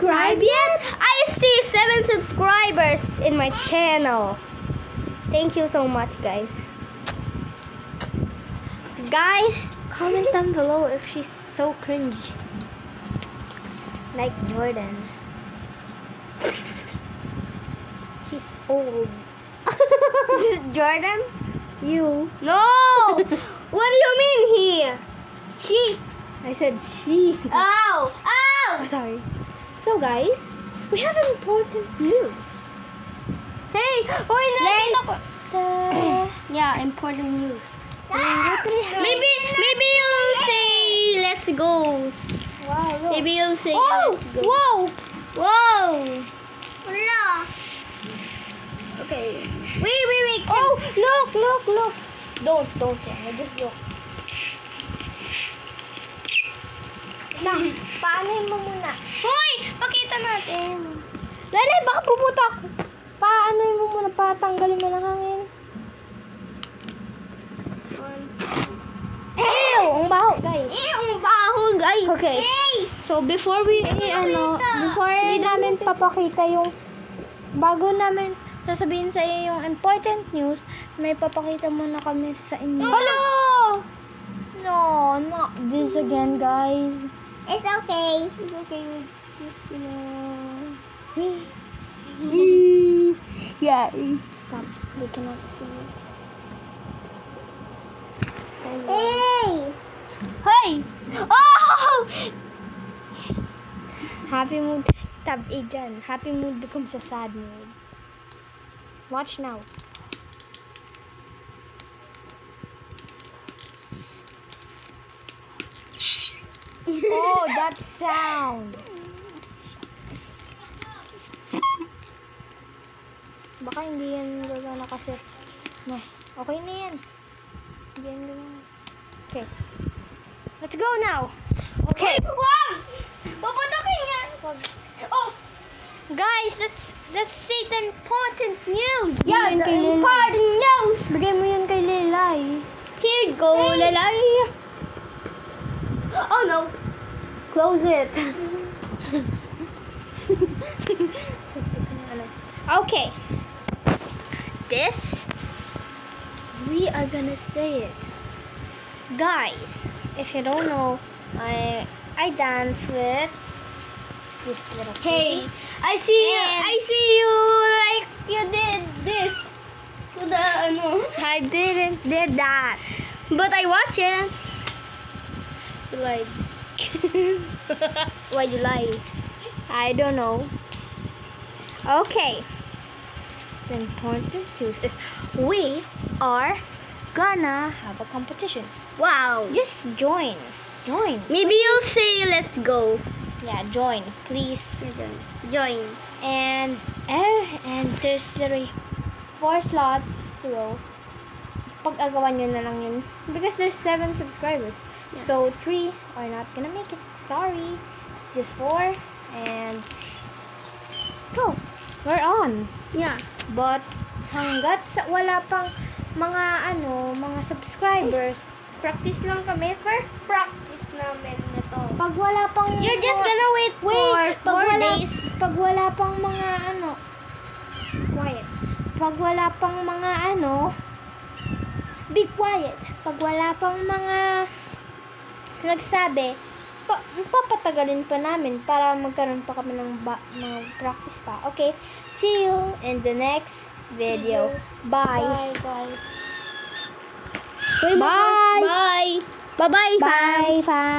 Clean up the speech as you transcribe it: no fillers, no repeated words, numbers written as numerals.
subscribed yet? I see 7 subscribers in my channel. Thank you so much, guys. Guys, comment down below if she's so cringe. Like Jordan. She's old. This is Jordan? You. No! What do you mean he? She. I said she. Ow! Ow! Oh, sorry. So guys, we have important news. Hey! Hoy, nakita ko. Yeah, important news. Maybe you'll say let's go. Wow, look. Maybe you'll say Oh! let's go. Whoa! Whoa! Wala. Okay. Wait. Oh, look. Don't. Just look. Paanohin mo muna. Hoy! Pakita natin. Lele, baka pumutok. Paanohin mo muna. Patanggalin mo ng hangin. Ew! Ang baho, guys. Ang baho, guys. Okay. So, before namin papakita yung bago namin sasabihin sa iyo yung important news, may papakita muna kami sa inyo. Hello! No, not this again, guys. It's okay. It's okay with just, yeah, stop. They cannot see it. Hey! Oh! Happy mood, tab A dyan. Happy mood becomes a sad mood. Watch now. Oh, that sound. Baka hindi yan gagana kasi. Okay na yan. Hindi yan gagana. Okay. Let's go now. Okay. Wag! Papatakin yan! Oh! Guys, let's say the important news. Yeah, the important news! Bigay mo yun kay Lelay. Here you go, lalay. Oh no! Close it. Okay. This, we are gonna say it. Guys, if you don't know, I dance with this little Hey, kid. I see you like you did this to the I didn't did that. but I watch it. You lied. Why'd you lie? I don't know. Okay. The important news is we are gonna have a competition. Wow. Just join. Join. Maybe you'll say let's go. Yeah, join. Please. Join. And there's literally 4 slots to go. Pag-agawan nyo na lang yun. Because there's 7 subscribers. Yeah. So 3 are not gonna make it. Sorry. Just 4. And go. We're on. Yeah. But hanggat wala pang mga subscribers, Practice lang kami. First practice namin nito. pag wala pang You're just gonna wait for 4 days. Pag wala pang mga quiet. Pag wala pang mga be quiet. Pag wala pang mga nagsabi, papatagalin pa namin para magkaroon pa kami ng mga practice pa. Okay? See you in the next video. Bye. Bye, guys. Bye. Bye. Bye-bye, fans. Bye.